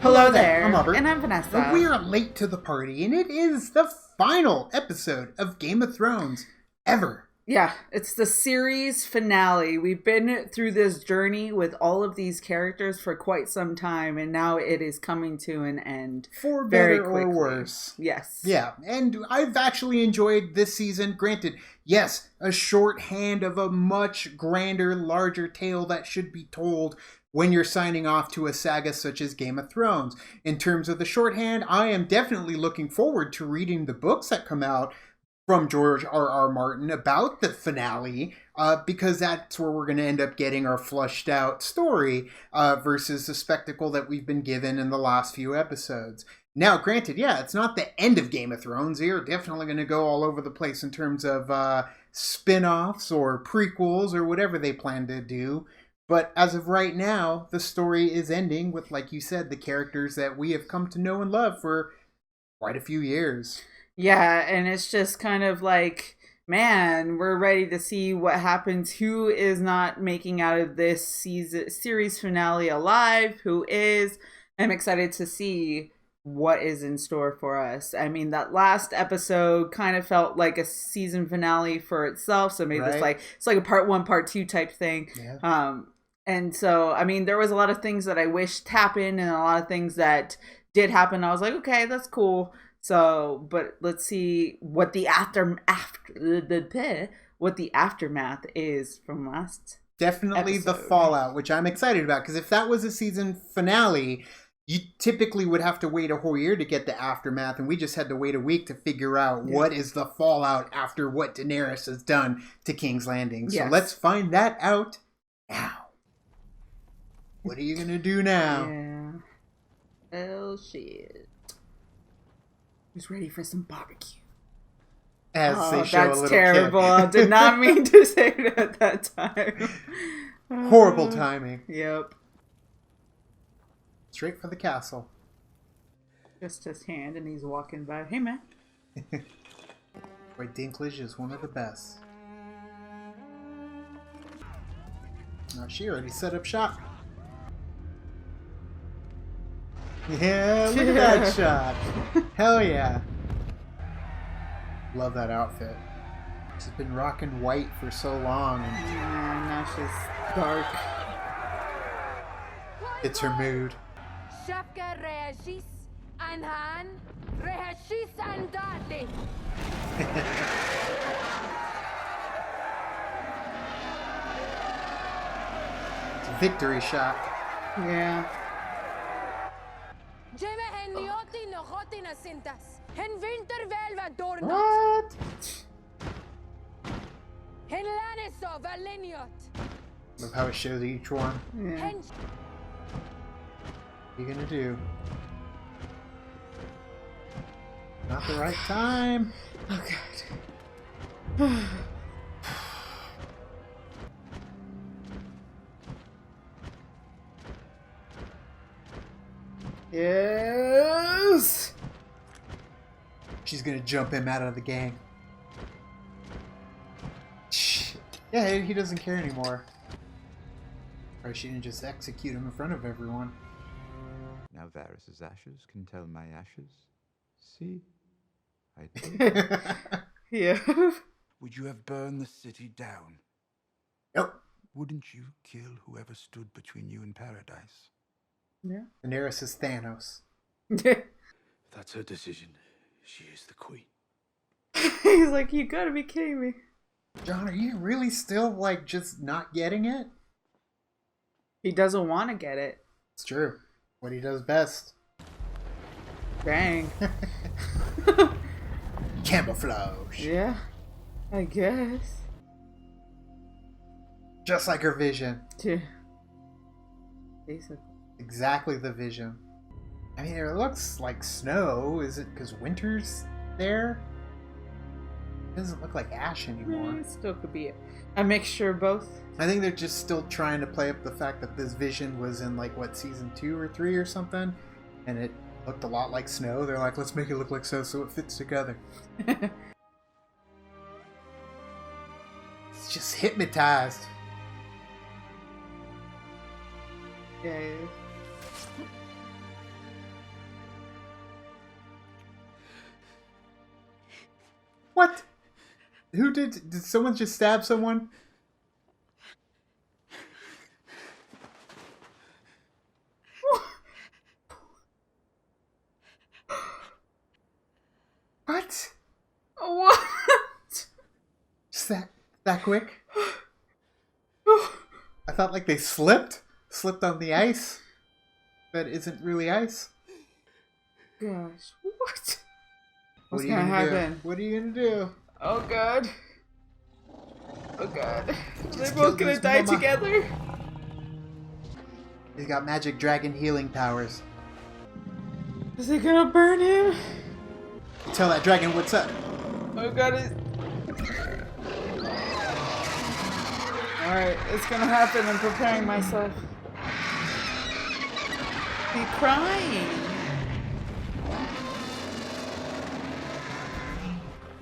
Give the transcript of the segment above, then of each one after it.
Hello there. I'm Albert. And I'm Vanessa. We are late to the party, and it is the final episode of Game of Thrones ever. Yeah, it's the series finale. We've been through this journey with all of these characters for quite some time, and now it is coming to an end. For very better quickly. or worse. Yes. Yeah, and I've actually enjoyed this season. Granted, yes, a shorthand of a much grander, larger tale that should be told when you're signing off to a saga such as Game of Thrones. In terms of the shorthand, I am definitely looking forward to reading the books that come out from George R.R. Martin about the finale, because that's where we're going to end up getting our flushed out story versus the spectacle that we've been given in the last few episodes. Now, granted, yeah, it's not the end of Game of Thrones. They are definitely going to go all over the place in terms of spin-offs or prequels or whatever they plan to do. But as of right now, the story is ending with, like you said, the characters that we have come to know and love for quite a few years. Yeah, and it's just kind of like, man, we're ready to see what happens. Who is not making out of this series finale alive? Who is? I'm excited to see what is in store for us. I mean, that last episode kind of felt like a season finale for itself. So maybe it's like a part 1, part 2 type thing. Yeah. And so, I mean, there was a lot of things that I wished happened and a lot of things that did happen. I was like, okay, that's cool. So, but let's see what the aftermath is from last Definitely episode. The fallout, which I'm excited about, because if that was a season finale, you typically would have to wait a whole year to get the aftermath, and we just had to wait a week to figure out what is the fallout after what Daenerys has done to King's Landing. So let's find that out now. What are you going to do now? Yeah. Well, shit. Who's ready for some barbecue? As they show a that's little terrible. kid. I did not mean to say it at that time. Horrible timing. Yep. Straight for the castle. Just his hand, and he's walking by. Hey, man. Boy, Dinklage is one of the best. Now, she already set up shop. Yeah, look at that shot. Hell yeah. Love that outfit. She's been rocking white for so long. And Yeah, now she's dark. it's her mood. Shafka reagis anhan reagis andate. It's a victory shot. Yeah. Jeme henioti nohoti na sintas. Hen winter velva dornot. What? Hen laniso valeniot. Love how it shows each one. Yeah. Hen What are you gonna do? Not the right time. Oh, God. Yes. She's gonna jump him out of the gang. Shit. Yeah, he doesn't care anymore. Or she didn't just execute him in front of everyone. Now Varys' ashes can tell my ashes. See? I did. Yeah. Would you have burned the city down? Nope. Wouldn't you kill whoever stood between you and paradise? Yeah. Daenerys is Thanos. If that's her decision, she is the queen. He's like, you gotta be kidding me. John, are you really still, like, just not getting it? He doesn't want to get it. It's true. What he does best. Dang. Camouflage. Yeah. I guess. Just like her vision. Yeah. Basically. Exactly the vision. I mean, it looks like snow. Is it because winter's there? It doesn't look like ash anymore. It still could be a mixture of both. I think they're just still trying to play up the fact that this vision was in, like, what, season 2 or 3 or something? And it looked a lot like snow. They're like, let's make it look like snow so it fits together. It's just hypnotized. Yeah. What? Who did someone just stab someone? What? What? Just that quick? I thought like they slipped on the ice. That isn't really ice. Gosh, what? What What's are you gonna gonna do? happen? What are you gonna do? Oh god. Oh god. They're Just both kill gonna this die mama. together. He's got magic dragon healing powers. Is it gonna burn him? Tell that dragon what's up. Oh god, Alright, it's gonna happen. I'm preparing myself. Be crying.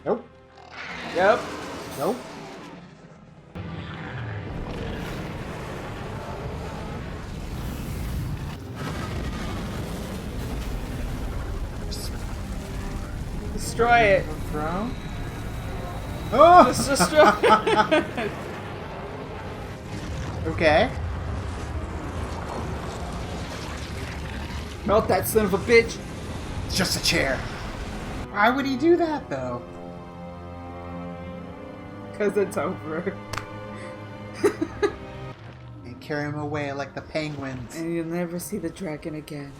Nope. Yep. Nope. Destroy it. Throne. Oh! Just destroy it. Okay. Melt that son of a bitch. It's just a chair. Why would he do that though? Because it's over. And carry him away like the penguins. And you'll never see the dragon again.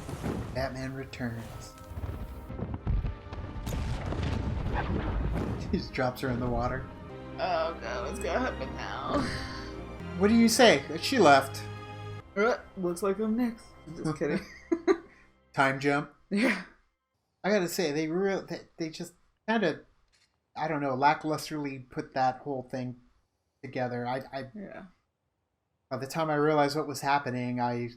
Batman Returns. He just drops her in the water. Oh god, what's gonna happen now? What do you say? She left. Looks like I'm next. I'm just kidding. Time jump. Yeah. I gotta say, they just kind of, I don't know, lacklusterly put that whole thing together. Yeah. By the time I realized what was happening, I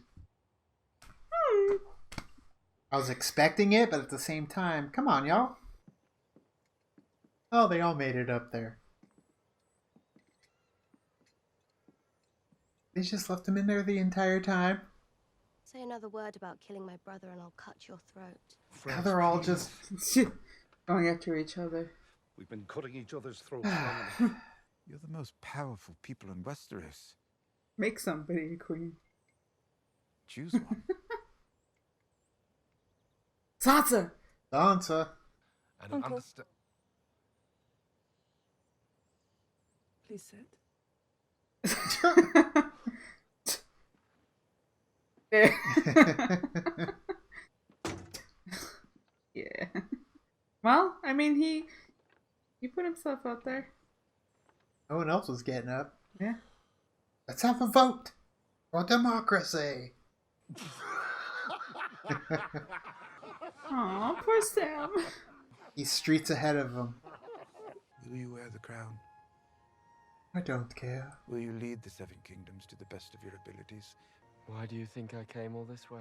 was expecting it, but at the same time, come on, y'all. Oh, they all made it up there. They just left him in there the entire time. Say another word about killing my brother and I'll cut your throat. Now they're all just... Going after each other. We've been cutting each other's throats long enough. You're the most powerful people in Westeros. Make somebody a queen. Choose one. Sansa! Sansa. And Uncle. understand. Please sit. There. Yeah. Well, I mean, he put himself out there. No one else was getting up. Yeah. Let's have a vote for democracy. Aw, poor Sam. He's streets ahead of him. Will you wear the crown? I don't care. Will you lead the Seven Kingdoms to the best of your abilities? Why do you think I came all this way?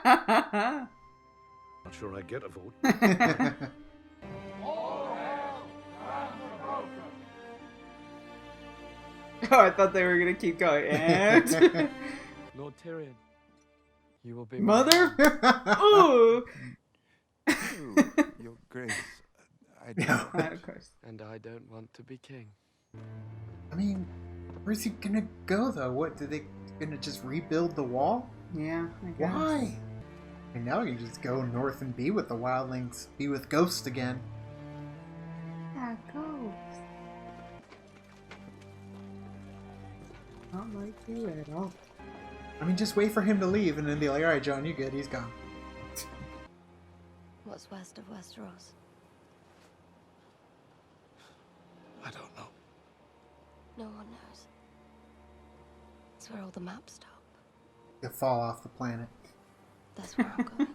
Not sure I get a vote. Oh, I thought they were gonna keep going. And Lord Tyrion, you will be my mother. man. Ooh. Oh, Your Grace, I don't No. know. Of course. And I don't want to be king. I mean, where's he gonna go though? What, did they gonna just rebuild the wall? Yeah. I guess. Why? And now you can just go north and be with the wildlings, be with Ghost again. Yeah, ghost. Not like you at all. I mean, just wait for him to leave and then be like, alright, John, you good, he's gone. What's west of Westeros? I don't know. No one knows. It's where all the maps stop. You'll fall off the planet. That's where I'm going.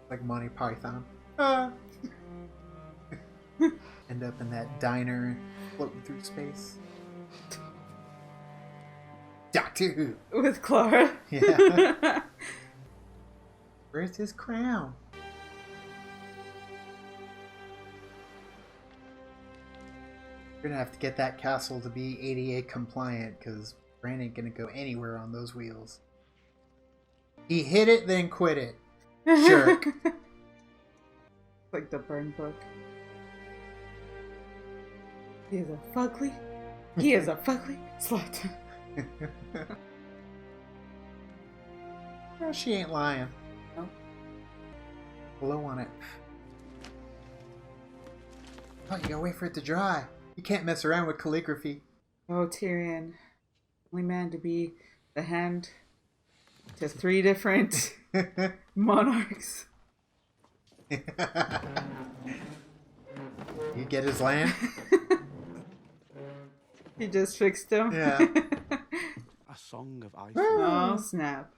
Like Monty Python. End up in that diner floating through space. Doctor Who. With Clara. Yeah. Where's his crown? You're gonna have to get that castle to be ADA compliant, because Bran ain't gonna go anywhere on those wheels. He hit it, then quit it. Jerk. Like the burn book. He is a fugly. He is a fugly slut. Well, she ain't lying. No. Blow on it. Oh, you gotta wait for it to dry. You can't mess around with calligraphy. Oh, Tyrion. Only man to be the hand to 3 different monarchs. You get his land? He just fixed him. Yeah. A Song of Ice. Oh, snap.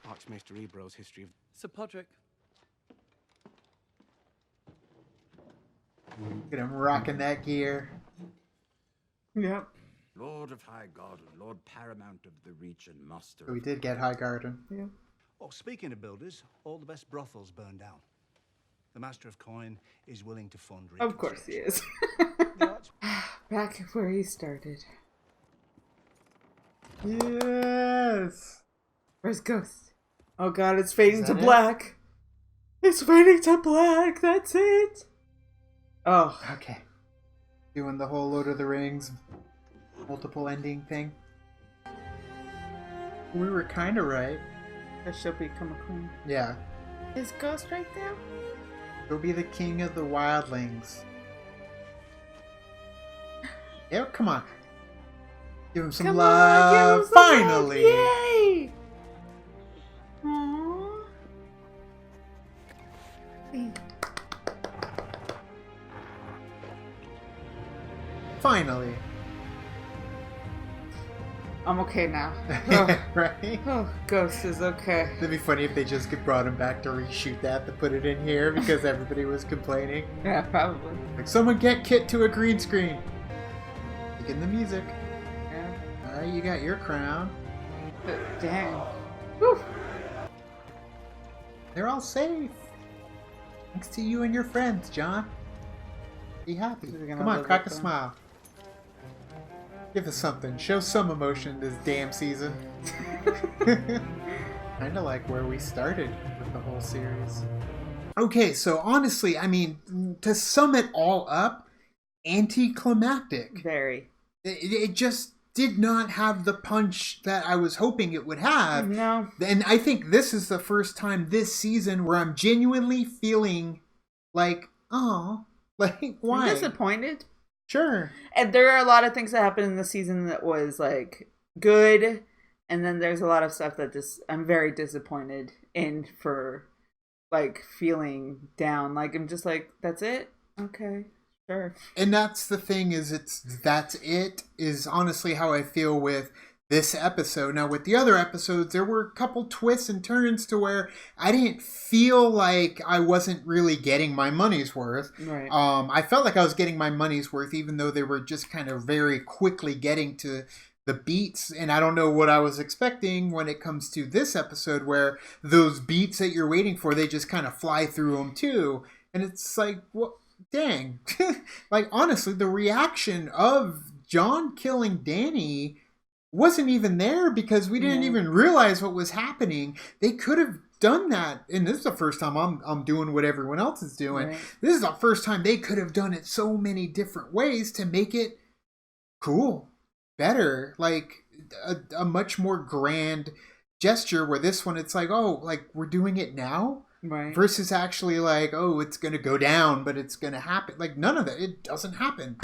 Archmaester Ebro's history of... Sir Podrick. Look at him rocking that gear. Yep. Lord of High Garden, Lord Paramount of the Reach and Master. So we did get High Garden. Yeah. Oh, speaking of builders, all the best brothels burned down. The Master of Coin is willing to fund Of course he is. Back where he started. Yes. Where's Ghost? Oh god, it's fading Is to that it? black. It's fading to black. That's it. Oh. Okay. Doing the whole Lord of the Rings multiple ending thing. We were kind of right. That she'll become a queen. Yeah. Is Ghost right there? He'll be the king of the wildlings. Yeah, come on. Give him some Come love. on, give him some Finally. love. Yay! Aww. Finally. I'm okay now. Oh, Right? oh, Ghost is okay. It'd be funny if they just brought him back to reshoot that to put it in here because everybody was complaining. Yeah, probably. Like, someone get Kit to a green screen. Begin the music. Yeah. Alright, you got your crown. Dang. Whew. They're all safe. Thanks to you and your friends, John. Be happy. Is he gonna Come on, live crack a with them? smile. Give us something. Show some emotion this damn season. Kinda like where we started with the whole series. Okay, so honestly, I mean, to sum it all up, anticlimactic. Very. It just did not have the punch that I was hoping it would have. No. And I think this is the first time this season where I'm genuinely feeling like, oh, like, why? I'm disappointed. Sure. And there are a lot of things that happened in the season that was like good, and then there's a lot of stuff that just I'm very disappointed in for like feeling down. Like I'm just like, that's it? Okay. Sure. And that's the thing that's it is honestly how I feel with this episode. Now with the other episodes, there were a couple twists and turns to where I didn't feel like I wasn't really getting my money's worth. Right. I felt like I was getting my money's worth, even though they were just kind of very quickly getting to the beats. And I don't know what I was expecting when it comes to this episode, where those beats that you're waiting for, they just kind of fly through them too. And it's like, what? Dang. Like, honestly, the reaction of John killing Dany wasn't even there because we didn't even realize what was happening. They could have done that, and this is the first time I'm doing what everyone else is doing. Right. This is the first time they could have done it so many different ways to make it cool, better, like a much more grand gesture, where this one it's like, oh, like we're doing it now. Right. Versus actually like, oh, it's going to go down, but it's going to happen. Like, none of that. It doesn't happen.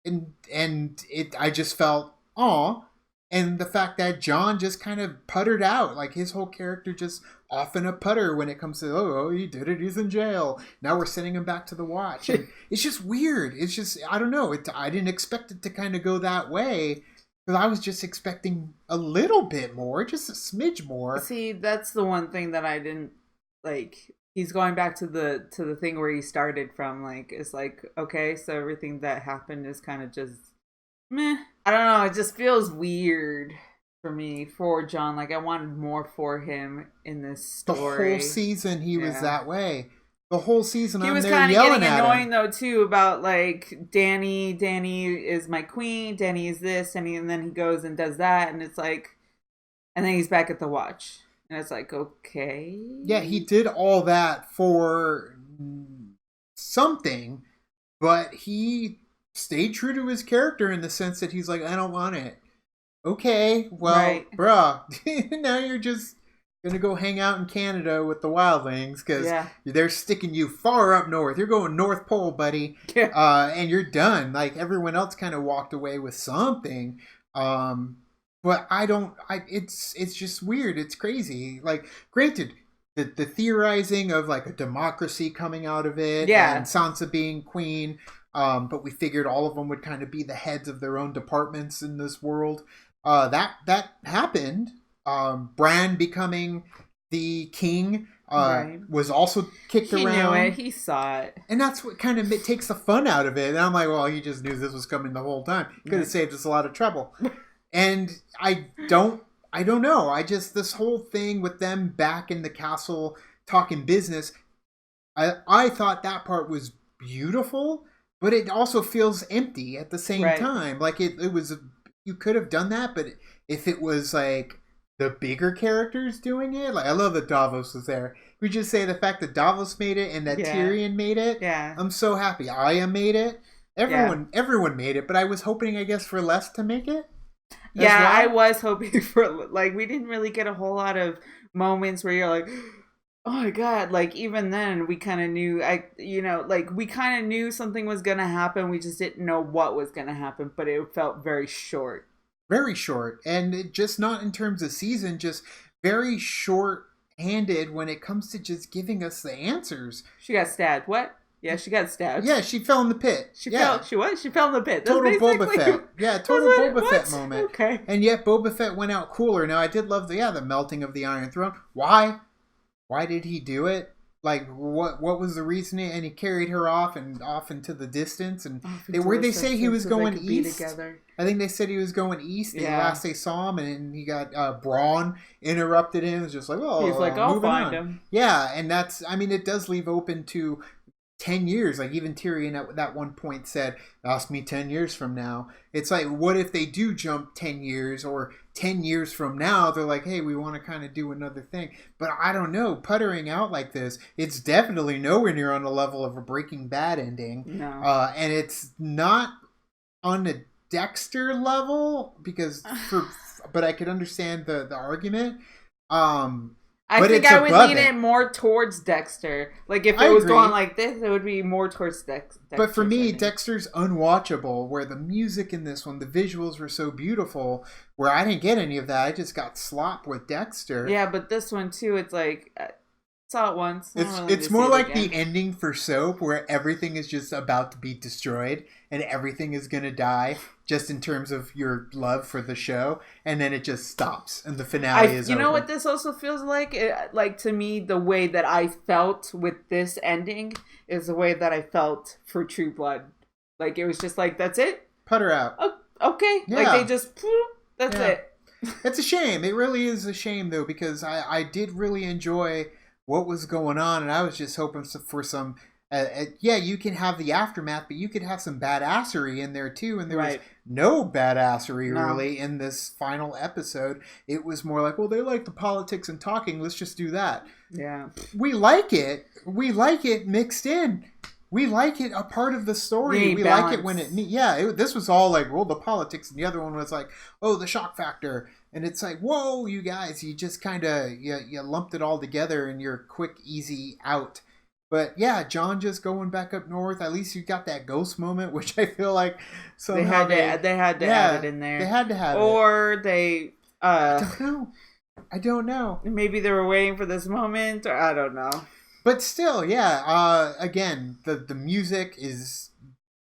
And I just felt, aw. And the fact that John just kind of puttered out. Like, his whole character just off in a putter when it comes to, oh, he did it, he's in jail. Now we're sending him back to the Watch. And it's just weird. It's just, I don't know. I didn't expect it to kind of go that way. Because I was just expecting a little bit more, just a smidge more. See, that's the one thing that I didn't like. He's going back to the thing where he started from. Like, it's like, okay, so everything that happened is kind of just meh. I don't know. It just feels weird for me for John. Like, I wanted more for him in this story. The whole season he was that way. The whole season he I'm was there kind of yelling getting at annoying him. though too about like Dany is my queen, Dany is this, and then he goes and does that, and it's like, and then he's back at the Watch, and it's like, okay, Yeah, he did all that for something, but he stayed true to his character in the sense that he's like, I don't want it. Okay, well, Right. bruh, now you're just gonna go hang out in Canada with the wildlings because Yeah. they're sticking you far up north. You're going North Pole, buddy. Yeah. And you're done. Like everyone else kind of walked away with something. But it's just weird. It's crazy. Like, granted, the theorizing of like a democracy coming out of it, Yeah. and Sansa being queen, but we figured all of them would kind of be the heads of their own departments in this world. That happened. Bran becoming the king Right. was also kicked He around. knew it. He saw it. And that's what kind of takes the fun out of it. And I'm like, well, he just knew this was coming the whole time. Could have saved us a lot of trouble. And I don't know. This whole thing with them back in the castle talking business, I thought that part was beautiful, but it also feels empty at the same Right. time. Like it was, you could have done that, but if it was like the bigger characters doing it, like I love that Davos was there. We just say the fact that Davos made it and that Yeah. Tyrion made it. Yeah. I'm so happy. Arya made it. Everyone made it, but I was hoping, I guess, for less to make it. as Yeah, well. I was hoping for, like, we didn't really get a whole lot of moments where you're like, oh my god, like, even then we kind of knew, we kind of knew something was gonna happen, we just didn't know what was gonna happen, but it felt very short. Very short, and just not in terms of season, just very short-handed when it comes to just giving us the answers. She got stabbed. What? Yeah, she got stabbed. Yeah, she fell in the pit. She fell in the pit. That's Total Boba basically- Fett. Yeah, total That's what- Boba Fett what? moment. Okay. And yet Boba Fett went out cooler. Now, I did love the melting of the Iron Throne. Why? Why did he do it? Like, what was the reasoning? And he carried her off into the distance. And where'd they say he was going east? I think they said he was going east. The Yeah. last they saw him, and he got Braun interrupted him. It was just like, oh, He's like, I'll moving find on. him. Yeah, and that's, I mean, it does leave open to 10 years. Like, even Tyrion at that one point said, ask me 10 years from now. It's like, what if they do jump 10 years, or 10 years from now, they're like, hey, we want to kind of do another thing. But I don't know, puttering out like this, it's definitely nowhere near on the level of a Breaking Bad ending. No. And it's not on the Dexter level, but I could understand the argument. I but think it's I would above lean it more towards Dexter. Like, if I it was agree. going like this, it would be more towards Dexter. But for me, Dexter's unwatchable, where the music in this one, the visuals were so beautiful, where I didn't get any of that. I just got slop with Dexter. Yeah, but this one too, it's like, saw it once. I don't really need It's to more see it like again. the ending for Soap, where everything is just about to be destroyed and everything is going to die, just in terms of your love for the show, and then it just stops and the finale is You know over. what this also feels like? Like, to me, the way that I felt with this ending is the way that I felt for True Blood. Like, it was just like, that's it? Putter out. Oh, okay. Yeah. Like, they just, that's Yeah. it. It's a shame. It really is a shame, though, because I did really enjoy what was going on, and I was just hoping for some... you can have the aftermath, but you could have some badassery in there, too, and there was Right. no badassery, No. really, in this final episode. It was more like, well, they like the politics and talking, let's just do that. Yeah. We like it. We like it mixed in. We like it a part of the story. need We balance. like it when this was all like, well, the politics, and the other one was like, oh, the shock factor. And it's like, whoa, you guys, you just kind of, you lumped it all together in your quick, easy out. But yeah, John just going back up north. At least you got that ghost moment, which I feel like somehow They had to add it in there. They had to have it. Or they, I don't know. maybe they were waiting for this moment, or I don't know. But still, yeah. Again, the music is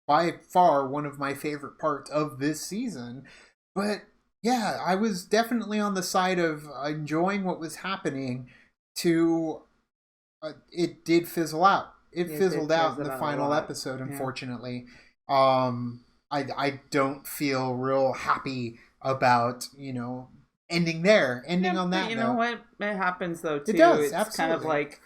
by far one of my favorite parts of this season. But yeah, I was definitely on the side of enjoying what was happening. It did fizzle out. It fizzled out in the final episode, unfortunately. I don't feel real happy about ending there, on that. But you know what? It happens though too. It does, It's kind of absolutely. like,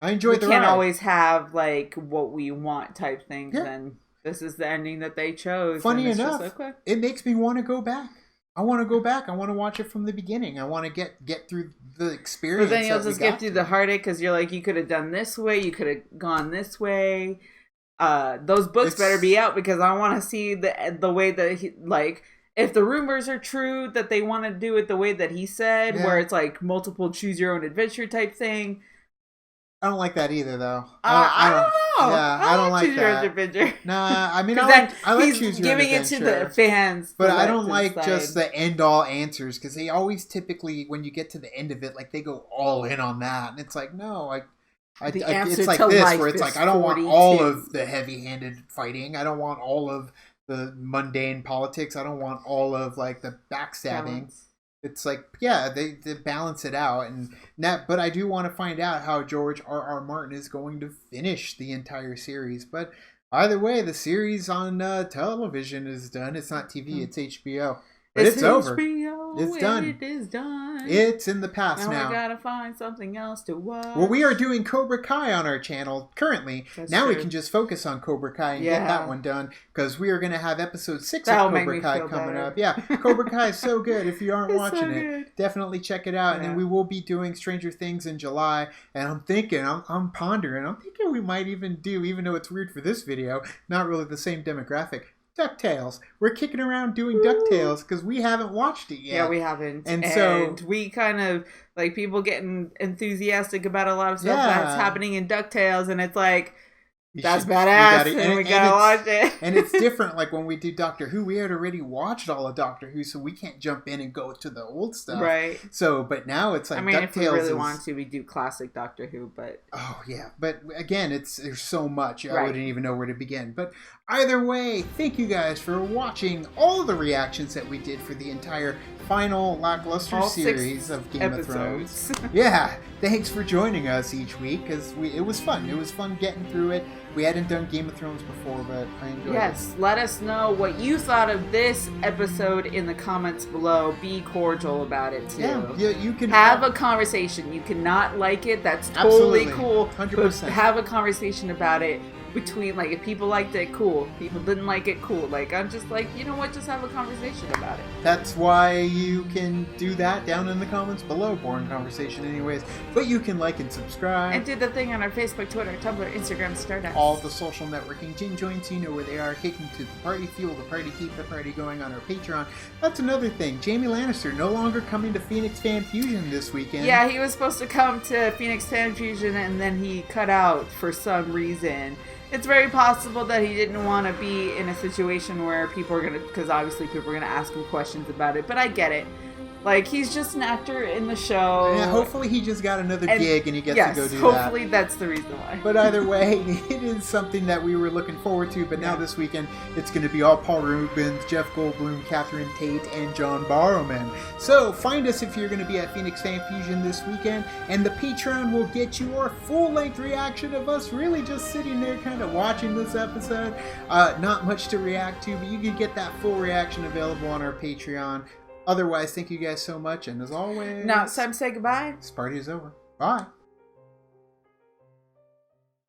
I enjoyed we the can't ride. always have like what we want type things, Yeah. and this is the ending that they chose. Funny and it's enough, just like, okay. it makes me want to go back. I want to go back. I want to watch it from the beginning. I want to get through the experience. But then you'll that we just get got through to. the heartache because you're like, you could have done this way, you could have gone this way. those books It's- better be out, because I want to see the way that he, like, if the rumors are true that they want to do it the way that he said, Yeah. where it's like multiple choose your own adventure type thing. I don't like that either, though. I don't know. Yeah, I don't like choose your own that. adventure. Nah, I mean, 'Cause I then like he's choose your own giving it to adventure. the fans, But for I them don't to like decide. just the end-all answers, because they always typically, when you get to the end of it, like, they go all in on that, and it's like, no, The answer it's like to this, life where it's is like, I don't want 42. all of the heavy-handed fighting. I don't want all of the mundane politics. I don't want all of, like, the backstabbing. Balance. It's like, yeah, they balance it out, but I do want to find out how George R.R. Martin is going to finish the entire series. But either way, the series on television is done. It's not TV, it's HBO. But it's over. HBO, It's done. It is done. It's in the past now now. we gotta find something else to watch. Well, we are doing Cobra Kai on our channel currently. That's now we true. can just focus on Cobra Kai and get Yeah. that one done, because we are going to have episode 6 That'll of make Cobra me Kai feel coming better. up. Yeah, Cobra Kai is so good. If you aren't It's watching so it, good. definitely check it out. And then Yeah. we will be doing Stranger Things in July. And I'm thinking, I'm pondering, I'm thinking we might even do, even though it's weird for this video, not really the same demographic, DuckTales. We're kicking around doing DuckTales because we haven't watched it yet. Yeah, we haven't. And And so- we kind of, like, people getting enthusiastic about a lot of stuff Yeah. that's happening in DuckTales, and it's like, You that's should- badass, you gotta- and we gotta watch it's- it. And it's different, like when we do Doctor Who, we had already watched all of Doctor Who, so we can't jump in and go to the old stuff. Right. So, but now it's like I mean, DuckTales if we really is, wanted to, we do classic Doctor Who, but Oh yeah, but again, there's so much I Right. wouldn't even know where to begin. But either way, thank you guys for watching all the reactions that we did for the entire final lackluster all 6 series of Game of Thrones. episodes. Yeah, thanks for joining us each week, because it was fun. It was fun getting through it. We hadn't done Game of Thrones before, but I enjoyed it. Yes, let us know what you thought of this episode in the comments below. Be cordial about it too. Yeah, you can Have a conversation. You cannot like it. That's totally Absolutely. cool. 100%. But have a conversation about it between, like, if people liked it, cool. People didn't like it, cool. Like, I'm just like, you know what? Just have a conversation about it. That's why you can do that down in the comments below. Boring conversation anyways. But you can like and subscribe. And do the thing on our Facebook, Twitter, Tumblr, Instagram, Stardust. All the social networking gin joints, you know where they are. Kicking to the party, fuel the party, keep the party going on our Patreon. That's another thing. Jaime Lannister no longer coming to Phoenix Fan Fusion this weekend. Yeah, he was supposed to come to Phoenix Fan Fusion, and then he cut out for some reason. It's very possible that he didn't want to be in a situation where people are going to, because obviously people are going to ask him questions about it, but I get it. Like, he's just an actor in the show. Yeah, hopefully he just got another gig and he gets yes, to go do hopefully that. that's the reason why. But either way, it is something that we were looking forward to. But now this weekend, it's going to be all Paul Rubens, Jeff Goldblum, Catherine Tate, and John Barrowman. So find us if you're going to be at Phoenix Fan Fusion this weekend. And the Patreon will get you our full-length reaction of us really just sitting there kind of watching this episode. Not much to react to, but you can get that full reaction available on our Patreon. Otherwise, thank you guys so much. And as always... Now it's time to say goodbye. This party is over. Bye.